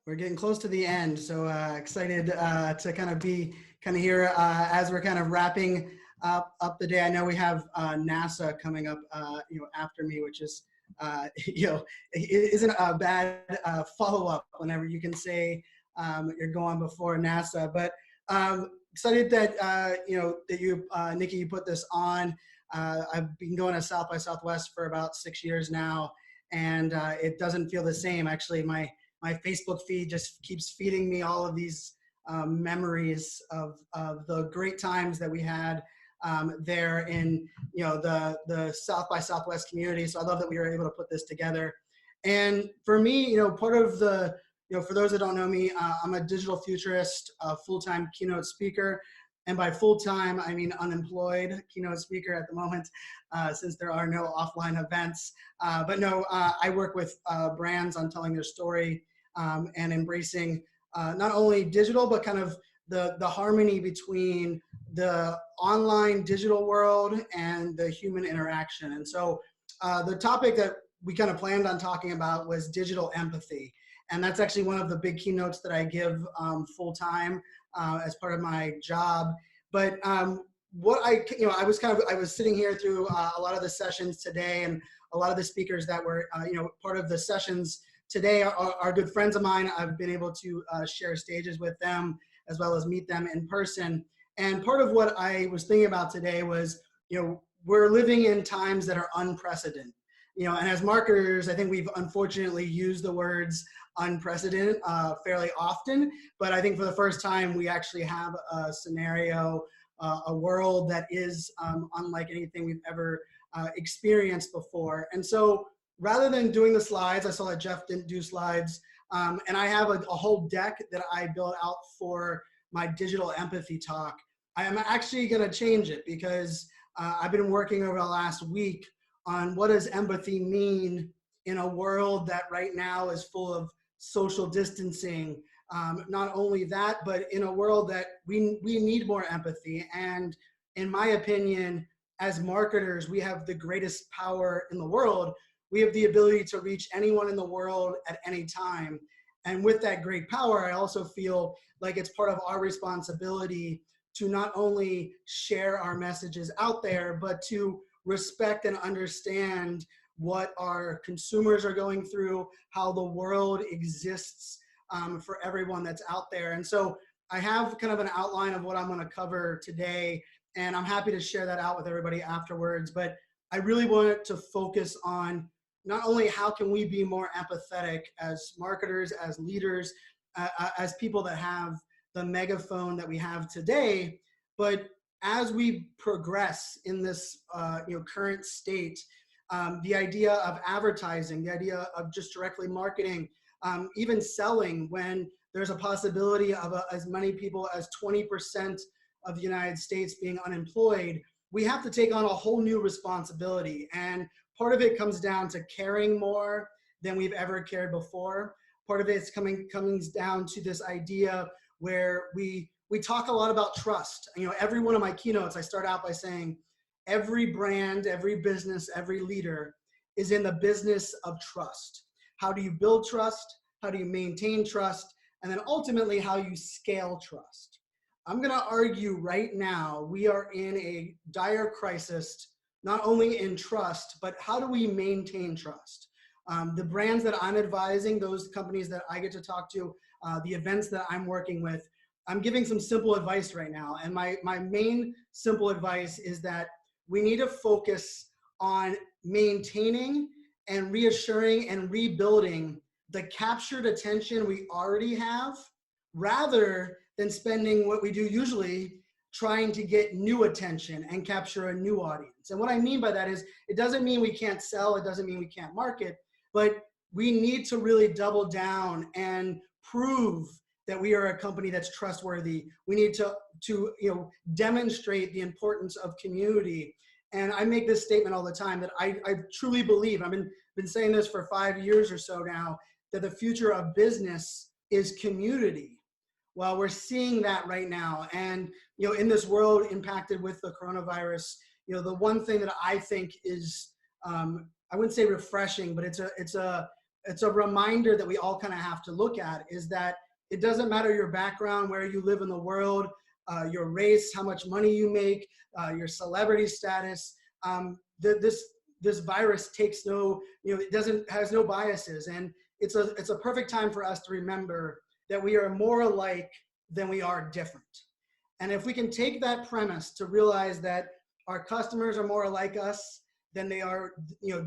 We're getting close to the end, so excited to kind of be here as we're kind of wrapping up the day. I know we have NASA coming up, after me, which is, it isn't a bad follow-up whenever you can say you're going before NASA. But excited that that you, Nikki, you put this on. I've been going to South by Southwest for about 6 years now, and it doesn't feel the same. Actually, my Facebook feed just keeps feeding me all of these memories of the great times that we had there in the South by Southwest community. So I love that we were able to put this together. And for me, part of the, for those that don't know me, I'm a digital futurist, full-time keynote speaker. And by full-time, I mean unemployed keynote speaker at the moment, since there are no offline events. But no, I work with brands on telling their story and embracing not only digital, but kind of the harmony between the online digital world and the human interaction. And so the topic that we kind of planned on talking about was digital empathy. And that's actually one of the big keynotes that I give full-time as part of my job. But what I was sitting here through a lot of the sessions today, and a lot of the speakers that were part of the sessions today are good friends of mine. I've been able to share stages with them as well as meet them in person. And part of what I was thinking about today was, we're living in times that are unprecedented. And as marketers, I think we've unfortunately used the words unprecedented fairly often, but I think for the first time we actually have a scenario, a world that is unlike anything we've ever experienced before. And so rather than doing the slides, I saw that Jeff didn't do slides, and I have a whole deck that I built out for my digital empathy talk. I am actually going to change it because I've been working over the last week on what does empathy mean in a world that right now is full of social distancing. Not only that, but in a world that we need more empathy. And in my opinion, as marketers, we have the greatest power in the world. We have the ability to reach anyone in the world at any time. And with that great power, I also feel like it's part of our responsibility to not only share our messages out there, but to respect and understand what our consumers are going through, how the world exists for everyone that's out there. And so I have kind of an outline of what I'm going to cover today, and I'm happy to share that out with everybody afterwards. But I really wanted to focus on not only how can we be more empathetic as marketers, as leaders, as people that have the megaphone that we have today, but as we progress in this current state, the idea of advertising, the idea of just directly marketing, even selling when there's a possibility of as many people as 20% of the United States being unemployed, we have to take on a whole new responsibility. And part of it comes down to caring more than we've ever cared before. Part of it's coming down to this idea where we talk a lot about trust. Every one of my keynotes, I start out by saying, every brand, every business, every leader is in the business of trust. How do you build trust? How do you maintain trust? And then ultimately, how you scale trust. I'm going to argue right now, we are in a dire crisis, not only in trust, but how do we maintain trust? The brands that I'm advising, those companies that I get to talk to, the events that I'm working with, I'm giving some simple advice right now. And my main simple advice is that we need to focus on maintaining and reassuring and rebuilding the captured attention we already have, rather than spending what we do usually trying to get new attention and capture a new audience. And what I mean by that is, it doesn't mean we can't sell, it doesn't mean we can't market, but we need to really double down and prove that we are a company that's trustworthy. We need to demonstrate the importance of community. And I make this statement all the time that I truly believe, I've been saying this for 5 years or so now, that the future of business is community. Well, we're seeing that right now. And in this world impacted with the coronavirus, the one thing that I think is, I wouldn't say refreshing, but it's a it's a reminder that we all kind of have to look at, is that it doesn't matter your background, where you live in the world, your race, how much money you make, your celebrity status. This virus takes no, has no biases, and it's a perfect time for us to remember that we are more alike than we are different. And if we can take that premise to realize that our customers are more like us than they are,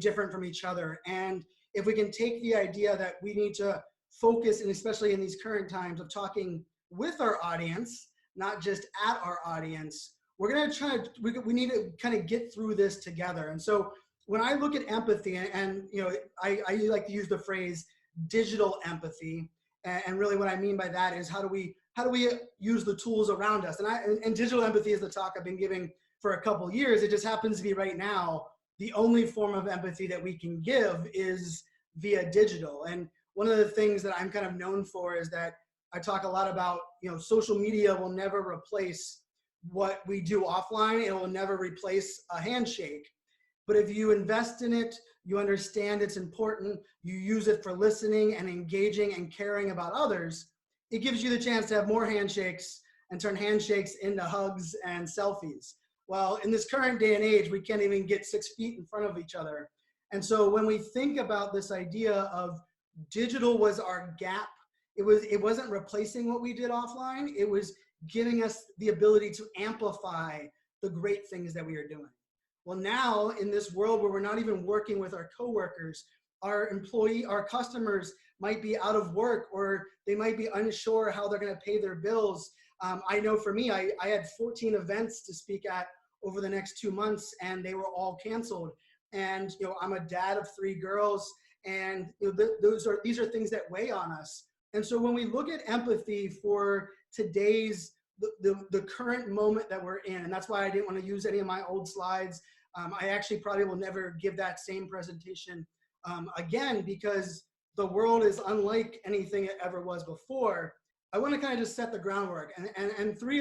different from each other, and if we can take the idea that we need to focus, and especially in these current times, of talking with our audience, not just at our audience, we're going to we need to kind of get through this together. And so when I look at empathy, and I like to use the phrase digital empathy, and really what I mean by that is how do we use the tools around us? And digital empathy is the talk I've been giving for a couple years. It just happens to be right now the only form of empathy that we can give is via digital. And one of the things that I'm kind of known for is that I talk a lot about, social media will never replace what we do offline. It will never replace a handshake. But if you invest in it, you understand it's important, you use it for listening and engaging and caring about others, it gives you the chance to have more handshakes and turn handshakes into hugs and selfies. Well, in this current day and age, we can't even get 6 feet in front of each other. And so when we think about this idea of digital was our gap, it wasn't replacing what we did offline, it was giving us the ability to amplify the great things that we are doing. Well, now in this world where we're not even working with our coworkers, our customers might be out of work, or they might be unsure how they're going to pay their bills. I know for me, I had 14 events to speak at over the next 2 months, and they were all canceled. And I'm a dad of 3 girls, and these are things that weigh on us. And so when we look at empathy for today's the current moment that we're in, and that's why I didn't want to use any of my old slides. I actually probably will never give that same presentation again, because the world is unlike anything it ever was before. I want to kind of just set the groundwork, and the three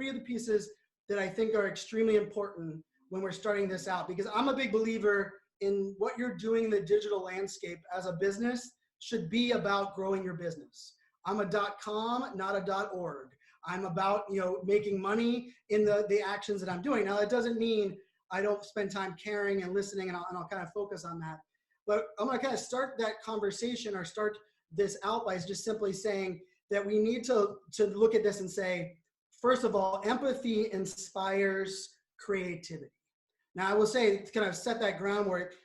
of the pieces that I think are extremely important when we're starting this out, because I'm a big believer in what you're doing in the digital landscape as a business should be about growing your business. I'm a .com, not a .org. I'm about making money in the actions that I'm doing. Now that doesn't mean I don't spend time caring and listening, and I'll kind of focus on that. But I'm going to kind of start that conversation, or start this out by just simply saying that we need to look at this and say, first of all, empathy inspires creativity. Now I will say, to kind of set that groundwork,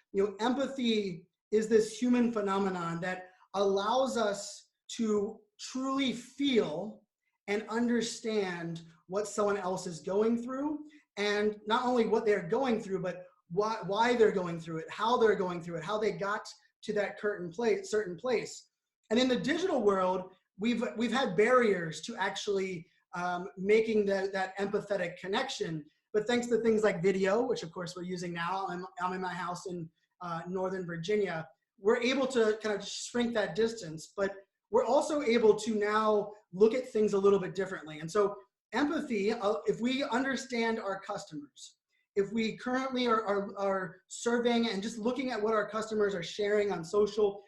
empathy is this human phenomenon that allows us to truly feel and understand what someone else is going through, and not only what they're going through, but why they're going through it, how they're going through it, how they got to that certain place. And in the digital world, we've had barriers to actually making that empathetic connection. But thanks to things like video, which of course we're using now, I'm in my house in Northern Virginia, we're able to kind of shrink that distance, but we're also able to now look at things a little bit differently. And so empathy, if we understand our customers, if we currently are surveying and just looking at what our customers are sharing on social,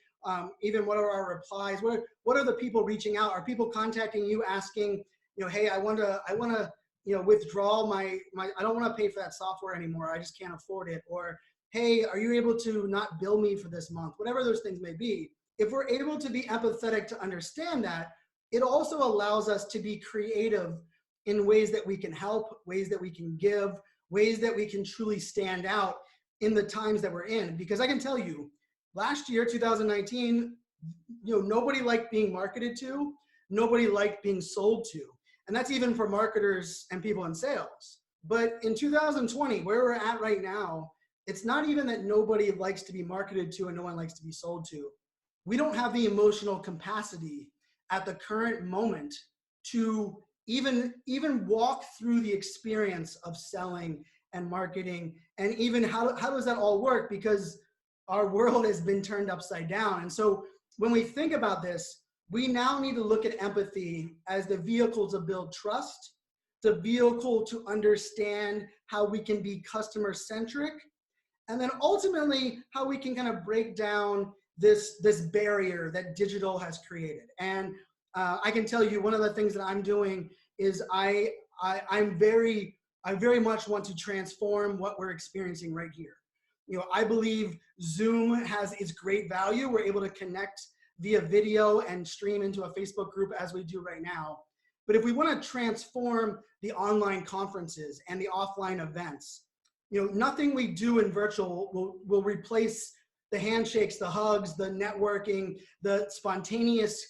even what are our replies, what are the people reaching out? Are people contacting you asking, hey, I want to withdraw I don't want to pay for that software anymore, I just can't afford it. Or, hey, are you able to not bill me for this month? Whatever those things may be. If we're able to be empathetic to understand that, it also allows us to be creative in ways that we can help, ways that we can give, ways that we can truly stand out in the times that we're in. Because I can tell you, last year, 2019, nobody liked being marketed to, nobody liked being sold to. And that's even for marketers and people in sales. But in 2020, where we're at right now, it's not even that nobody likes to be marketed to and no one likes to be sold to. We don't have the emotional capacity at the current moment to even walk through the experience of selling and marketing, and even how does that all work, because our world has been turned upside down. And so when we think about this, we now need to look at empathy as the vehicle to build trust, the vehicle to understand how we can be customer centric, and then ultimately how we can kind of break down this barrier that digital has created. And I can tell you one of the things that I'm doing is I very much want to transform what we're experiencing right here. I believe Zoom has its great value. We're able to connect via video and stream into a Facebook group as we do right now. But if we want to transform the online conferences and the offline events, nothing we do in virtual will replace the handshakes, the hugs, the networking, the spontaneous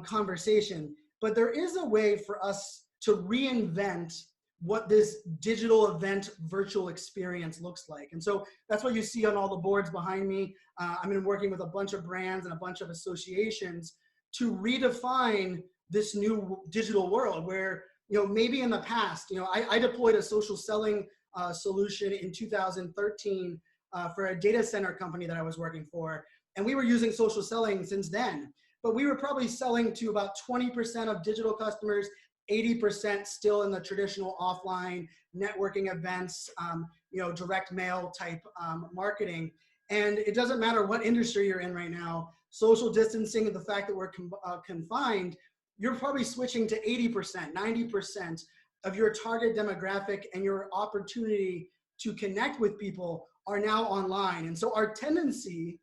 conversation. But there is a way for us to reinvent what this digital event virtual experience looks like. And so that's what you see on all the boards behind me. I've been working with a bunch of brands and a bunch of associations to redefine this new digital world where, maybe in the past, I deployed a social selling solution in 2013 for a data center company that I was working for. And we were using social selling since then, but we were probably selling to about 20% of digital customers, 80% still in the traditional offline networking events, direct mail type marketing. And it doesn't matter what industry you're in right now, social distancing and the fact that we're confined, you're probably switching to 80%, 90% of your target demographic and your opportunity to connect with people are now online. And so our tendency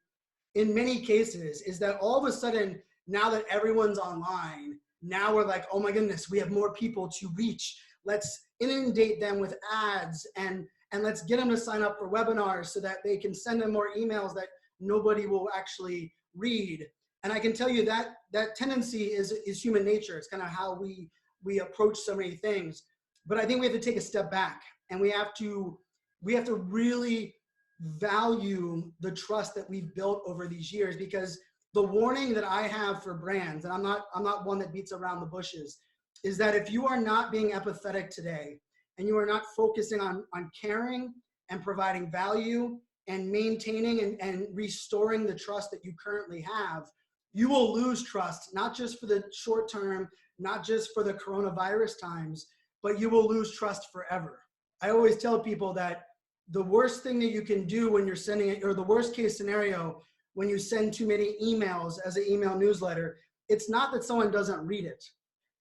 in many cases is that all of a sudden, now that everyone's online, now we're like, oh my goodness, we have more people to reach. Let's inundate them with ads and let's get them to sign up for webinars so that they can send them more emails that nobody will actually read. And I can tell you that that tendency is human nature. It's kind of how we approach so many things. But I think we have to take a step back and we have to really value the trust that we've built over these years, because the warning that I have for brands, and I'm not one that beats around the bushes, is that if you are not being empathetic today and you are not focusing on caring and providing value and maintaining and restoring the trust that you currently have, you will lose trust, not just for the short term, not just for the coronavirus times, but you will lose trust forever. I always tell people that the worst thing that you can do when you're sending it, or the worst case scenario, when you send too many emails as an email newsletter, it's not that someone doesn't read it.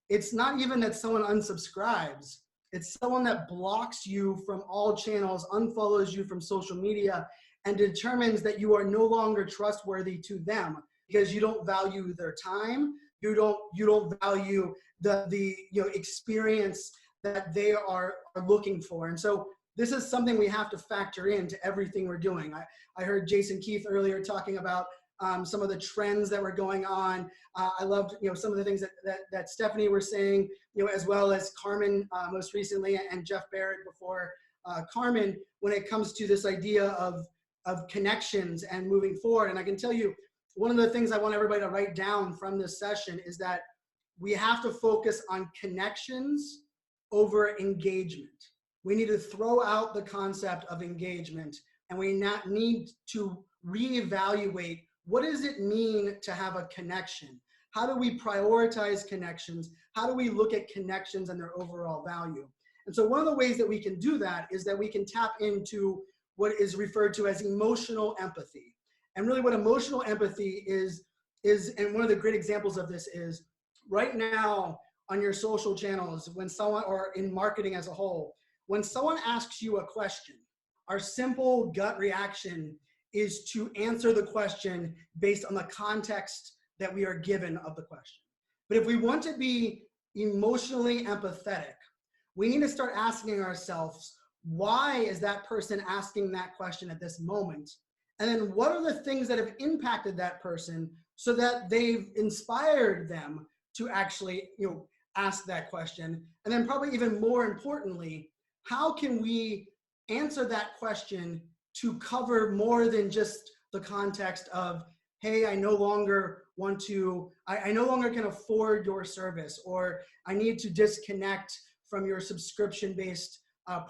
It's not even that someone unsubscribes. It's someone that blocks you from all channels, unfollows you from social media, and determines that you are no longer trustworthy to them because you don't value their time. You don't value the experience that they are looking for. And so this is something we have to factor into everything we're doing. I heard Jason Keith earlier talking about some of the trends that were going on. I loved some of the things that Stephanie were saying, as well as Carmen most recently, and Jeff Barrett before Carmen, when it comes to this idea of connections and moving forward. And I can tell you, one of the things I want everybody to write down from this session is that we have to focus on connections over engagement. We need to throw out the concept of engagement, and we need to reevaluate, what does it mean to have a connection? How do we prioritize connections? How do we look at connections and their overall value? And so one of the ways that we can do that is that we can tap into what is referred to as emotional empathy. And really what emotional empathy is, and one of the great examples of this is right now on your social channels, when someone, or in marketing as a whole, when someone asks you a question, our simple gut reaction is to answer the question based on the context that we are given of the question. But if we want to be emotionally empathetic, we need to start asking ourselves, why is that person asking that question at this moment? And then what are the things that have impacted that person so that they've inspired them to actually ask that question? And then probably even more importantly, how can we answer that question to cover more than just the context of, hey, I no longer can afford your service, or I need to disconnect from your subscription-based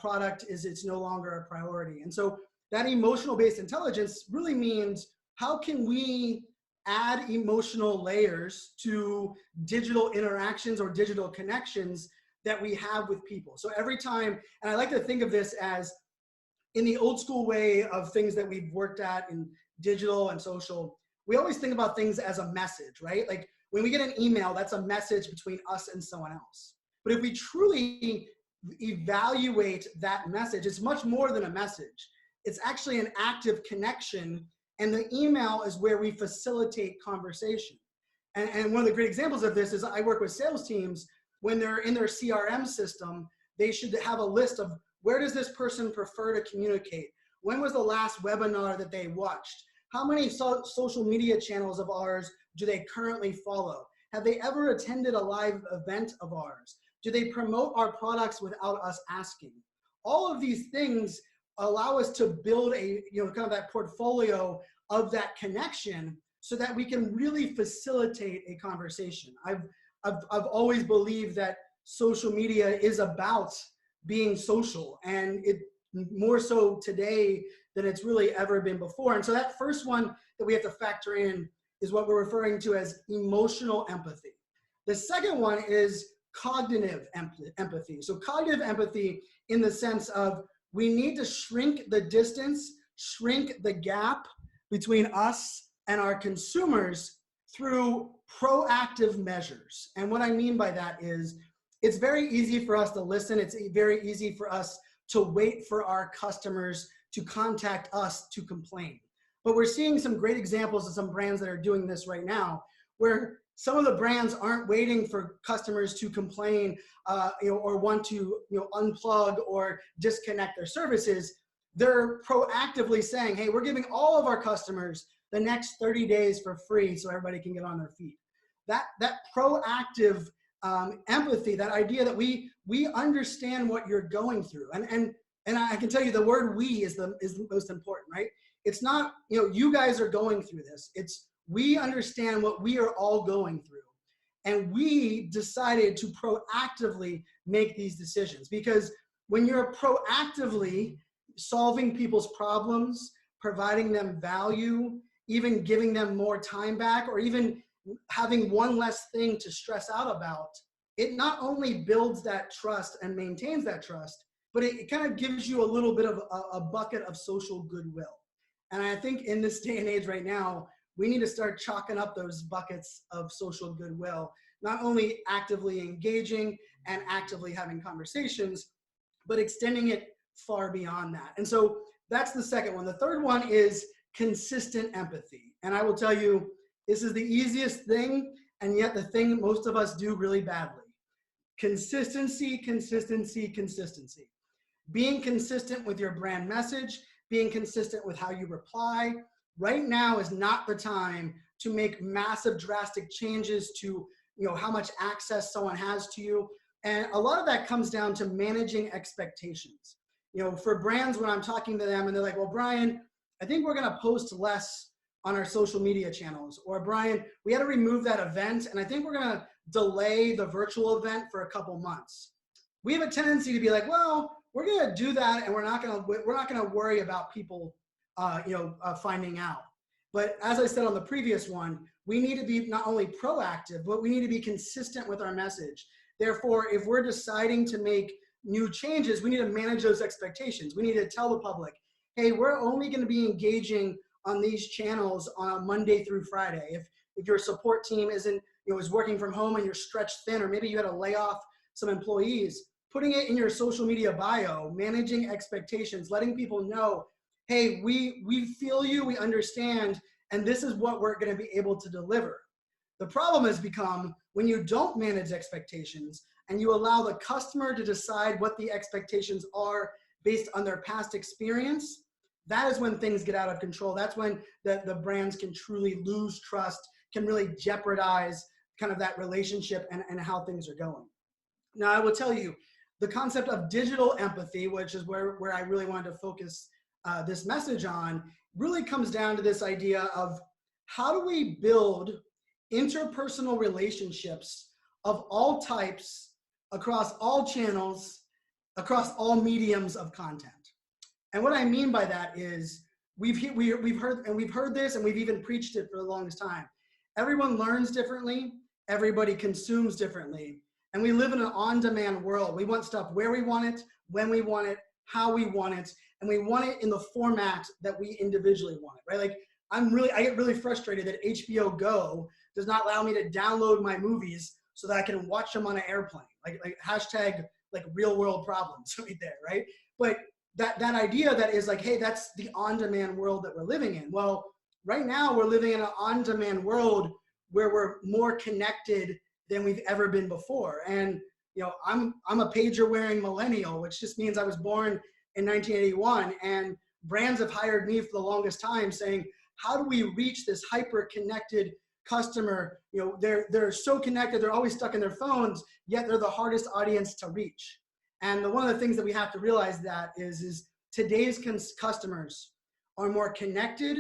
product, it's no longer a priority. And so that emotional-based intelligence really means, how can we add emotional layers to digital interactions or digital connections that we have with people? So every time, and I like to think of this as, in the old school way of things that we've worked at in digital and social, we always think about things as a message, right? Like when we get an email, that's a message between us and someone else. But if we truly evaluate that message, it's much more than a message. It's actually an active connection, and the email is where we facilitate conversation. And one of the great examples of this is I work with sales teams. When they're in their CRM system, they should have a list of where does this person prefer to communicate? When was the last webinar that they watched? How many social media channels of ours do they currently follow? Have they ever attended a live event of ours? Do they promote our products without us asking? All of these things allow us to build a, kind of that portfolio of that connection so that we can really facilitate a conversation. I've always believed that social media is about being social, and it more so today than it's really ever been before. And so that first one that we have to factor in is what we're referring to as emotional empathy. The second one is cognitive empathy. So cognitive empathy in the sense of we need to shrink the distance, shrink the gap between us and our consumers through proactive measures. And what I mean by that is it's very easy for us to listen. It's very easy for us to wait for our customers to contact us to complain. But we're seeing some great examples of some brands that are doing this right now, where some of the brands aren't waiting for customers to complain or want to unplug or disconnect their services. They're proactively saying, hey, we're giving all of our customers the next 30 days for free so everybody can get on their feet. That proactive empathy, that idea that we understand what you're going through. And I can tell you the word we is the most important, right? It's not, you guys are going through this. It's we understand what we are all going through. And we decided to proactively make these decisions, because when you're proactively solving people's problems, providing them value, even giving them more time back, or even having one less thing to stress out about, it not only builds that trust and maintains that trust, but it kind of gives you a little bit of a bucket of social goodwill. And I think in this day and age right now, we need to start chalking up those buckets of social goodwill, not only actively engaging and actively having conversations, but extending it far beyond that. And so that's the second one. The third one is consistent empathy. And I will tell you, this is the easiest thing, and yet the thing most of us do really badly. Consistency, consistency, consistency. Being consistent with your brand message, being consistent with how you reply. Right now is not the time to make massive drastic changes to how much access someone has to you. And a lot of that comes down to managing expectations. For brands, when I'm talking to them and they're like, well, Brian, I think we're gonna post less on our social media channels. Or Brian, we had to remove that event and I think we're gonna delay the virtual event for a couple months. We have a tendency to be like, well, we're gonna do that and we're not gonna worry about people finding out. But as I said on the previous one, we need to be not only proactive, but we need to be consistent with our message. Therefore, if we're deciding to make new changes, we need to manage those expectations. We need to tell the public, hey, we're only going to be engaging on these channels on a Monday through Friday. If your support team is working from home and you're stretched thin, or maybe you had to lay off some employees, putting it in your social media bio, managing expectations, letting people know, hey, we feel you, we understand, and this is what we're going to be able to deliver. The problem has become when you don't manage expectations and you allow the customer to decide what the expectations are based on their past experience, that is when things get out of control. That's when the brands can truly lose trust, can really jeopardize kind of that relationship and how things are going. Now, I will tell you, the concept of digital empathy, which is where I really wanted to focus this message on, really comes down to this idea of how do we build interpersonal relationships of all types, across all channels, across all mediums of content. And what I mean by that is we've heard this and we've even preached it for the longest time. Everyone learns differently, everybody consumes differently, and we live in an on-demand world. We want stuff where we want it, when we want it, how we want it, and we want it in the format that we individually want it, right? Like I get really frustrated that HBO Go does not allow me to download my movies so that I can watch them on an airplane. Like hashtag like real world problems right there, right? But that idea that is like, hey, that's the on-demand world that we're living in. Well, right now we're living in an on-demand world where we're more connected than we've ever been before. And you know, I'm a pager wearing millennial, which just means I was born in 1981, and brands have hired me for the longest time saying, how do we reach this hyper connected customer? You know, they're so connected, they're always stuck in their phones, yet they're the hardest audience to reach. And one of the things that we have to realize that is today's customers are more connected,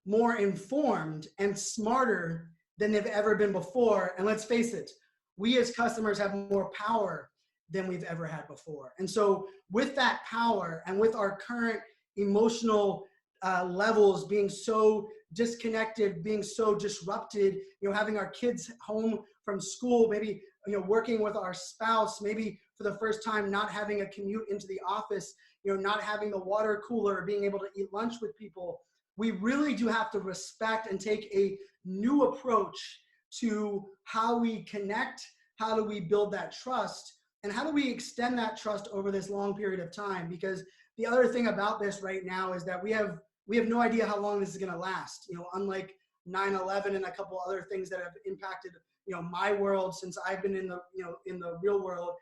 more informed, and smarter than they've ever been before. And let's face it, we as customers have more power than we've ever had before. And so with that power and with our current emotional levels being so disconnected, being so disrupted, you know, having our kids home from school, maybe, you know, working with our spouse, maybe for the first time, not having a commute into the office, you know, not having the water cooler, being able to eat lunch with people. We really do have to respect and take a new approach to how we connect, how do we build that trust, and how do we extend that trust over this long period of time? Because the other thing about this right now is that we have no idea how long this is going to last. You know, unlike 9/11 and a couple other things that have impacted, you know, my world since I've been in the real world.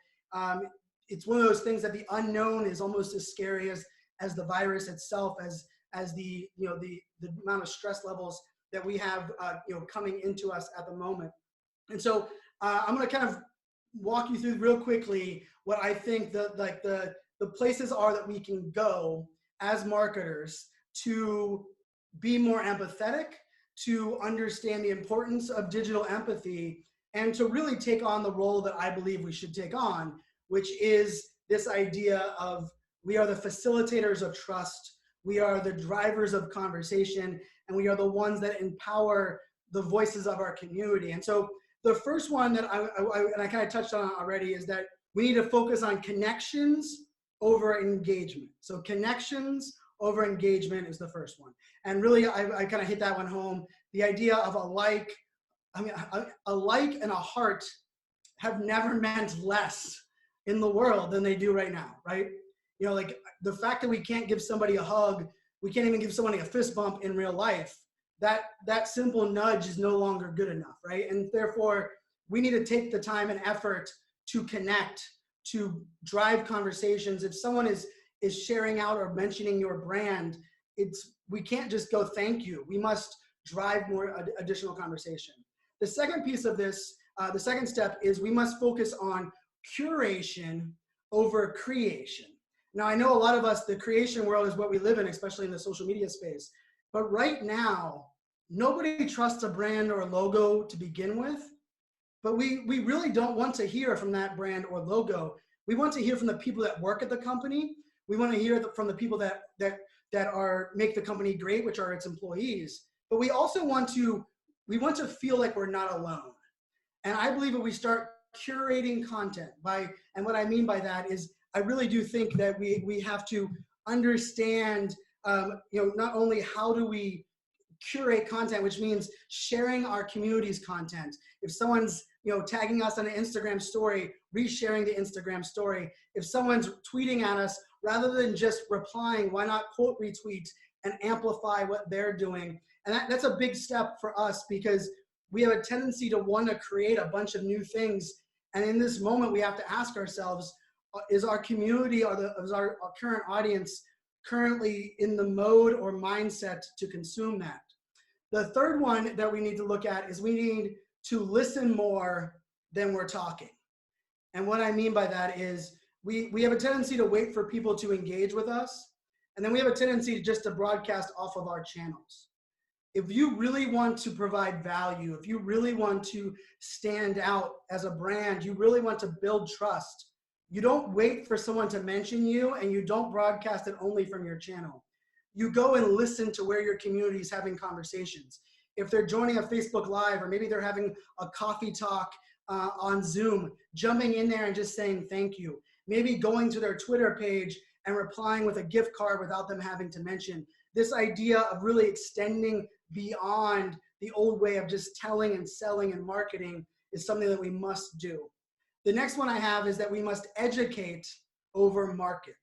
It's one of those things that the unknown is almost as scary as the virus itself, as the amount of stress levels that we have coming into us at the moment. And so I'm going to kind of walk you through real quickly what I think the places are that we can go as marketers to be more empathetic, to understand the importance of digital empathy, and to really take on the role that I believe we should take on, which is this idea of we are the facilitators of trust, we are the drivers of conversation, and we are the ones that empower the voices of our community. And so the first one that I kind of touched on already is that we need to focus on connections over engagement. So connections over engagement is the first one. And really, I kind of hit that one home. The idea of a like and a heart have never meant less in the world than they do right now, right? You know, like the fact that we can't give somebody a hug, we can't even give somebody a fist bump in real life, that simple nudge is no longer good enough, right? And therefore, we need to take the time and effort to connect, to drive conversations. If someone is sharing out or mentioning your brand, we can't just go thank you. We must drive more additional conversation. The second piece of this, the second step is we must focus on curation over creation. Now, I know a lot of us, the creation world is what we live in, especially in the social media space. But right now, nobody trusts a brand or a logo to begin with. But we really don't want to hear from that brand or logo. We want to hear from the people that work at the company. We want to hear from the people that make the company great, which are its employees. But we also want to feel like we're not alone. And I believe if we start curating content and what I mean by that is I really do think that we have to understand not only how do we curate content, which means sharing our community's content. If someone's tagging us on an Instagram story, resharing the Instagram story. If someone's tweeting at us, rather than just replying, why not quote retweet and amplify what they're doing? And that's a big step for us because we have a tendency to want to create a bunch of new things. And in this moment, we have to ask ourselves, is our community or is our current audience currently in the mode or mindset to consume that? The third one that we need to look at is we need to listen more than we're talking. And what I mean by that is we have a tendency to wait for people to engage with us. And then we have a tendency just to broadcast off of our channels. If you really want to provide value, if you really want to stand out as a brand, you really want to build trust, you don't wait for someone to mention you and you don't broadcast it only from your channel. You go and listen to where your community is having conversations. If they're joining a Facebook Live or maybe they're having a coffee talk on Zoom, jumping in there and just saying thank you. Maybe going to their Twitter page and replying with a gift card without them having to mention. This idea of really extending beyond the old way of just telling and selling and marketing is something that we must do. The next one I have is that we must educate over market.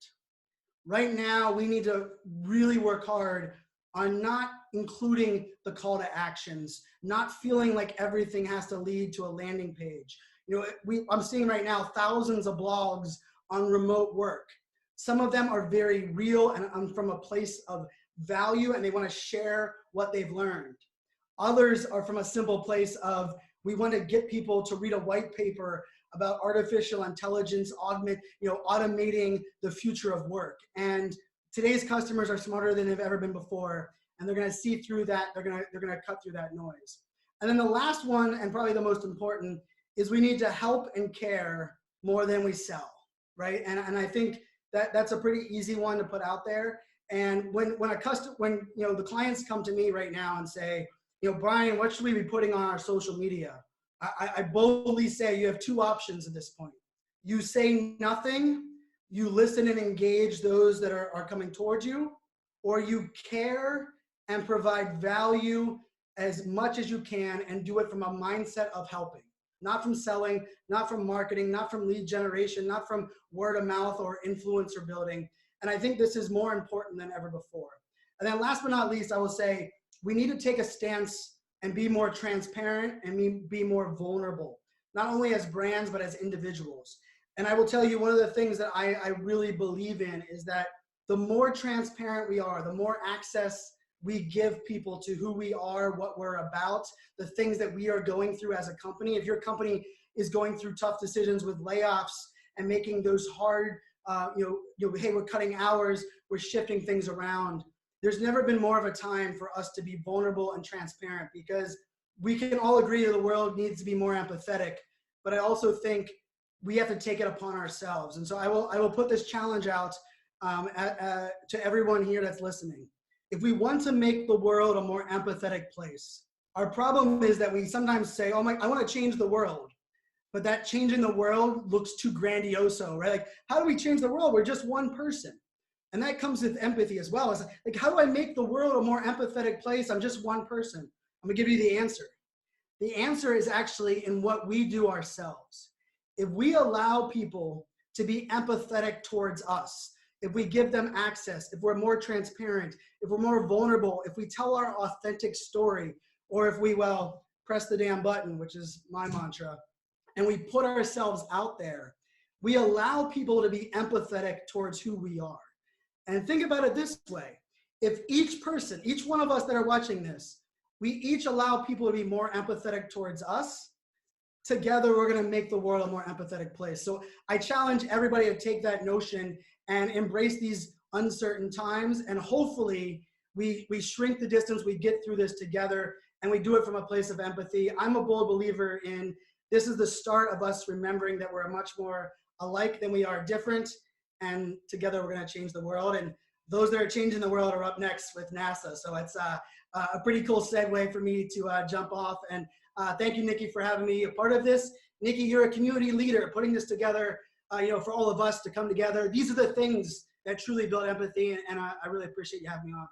Right now, we need to really work hard on not including the call to actions, not feeling like everything has to lead to a landing page. You know, I'm seeing right now thousands of blogs on remote work. Some of them are very real and from a place of value, and they want to share what they've learned. Others are from a simple place of, we want to get people to read a white paper about artificial intelligence, automating the future of work. And today's customers are smarter than they've ever been before, and they're going to see through that. They're going to cut through that noise. And then the last one, and probably the most important, is we need to help and care more than we sell, right? And I think that's a pretty easy one to put out there. And when the clients come to me right now and say, Brian, what should we be putting on our social media? I boldly say you have two options at this point. You say nothing, you listen and engage those that are coming towards you, or you care and provide value as much as you can and do it from a mindset of helping. Not from selling, not from marketing, not from lead generation, not from word of mouth or influencer building. And I think this is more important than ever before. And then last but not least, I will say we need to take a stance and be more transparent and be more vulnerable, not only as brands, but as individuals. And I will tell you, one of the things that I really believe in is that the more transparent we are, the more access we give people to who we are, what we're about, the things that we are going through as a company. If your company is going through tough decisions with layoffs and making those hard, hey, we're cutting hours, we're shifting things around. There's never been more of a time for us to be vulnerable and transparent, because we can all agree that the world needs to be more empathetic, but I also think we have to take it upon ourselves. And so I will put this challenge out to everyone here that's listening. If we want to make the world a more empathetic place, our problem is that we sometimes say, I want to change the world. But that changing the world looks too grandioso, right? Like, how do we change the world? We're just one person. And that comes with empathy as well. It's like, how do I make the world a more empathetic place? I'm just one person. I'm gonna give you the answer. The answer is actually in what we do ourselves. If we allow people to be empathetic towards us, if we give them access, if we're more transparent, if we're more vulnerable, if we tell our authentic story, or if we, press the damn button, which is my mantra, and we put ourselves out there, we allow people to be empathetic towards who we are. And think about it this way. If each person, each one of us that are watching this, we each allow people to be more empathetic towards us, together we're going to make the world a more empathetic place. So I challenge everybody to take that notion and embrace these uncertain times, and hopefully we shrink the distance, we get through this together, and we do it from a place of empathy. I'm a bold believer in this is the start of us remembering that we're much more alike than we are different, and together we're going to change the world. And those that are changing the world are up next with NASA. So it's a pretty cool segue for me to jump off. And thank you, Nikki, for having me a part of this. Nikki, you're a community leader putting this together, for all of us to come together. These are the things that truly build empathy, and I really appreciate you having me on.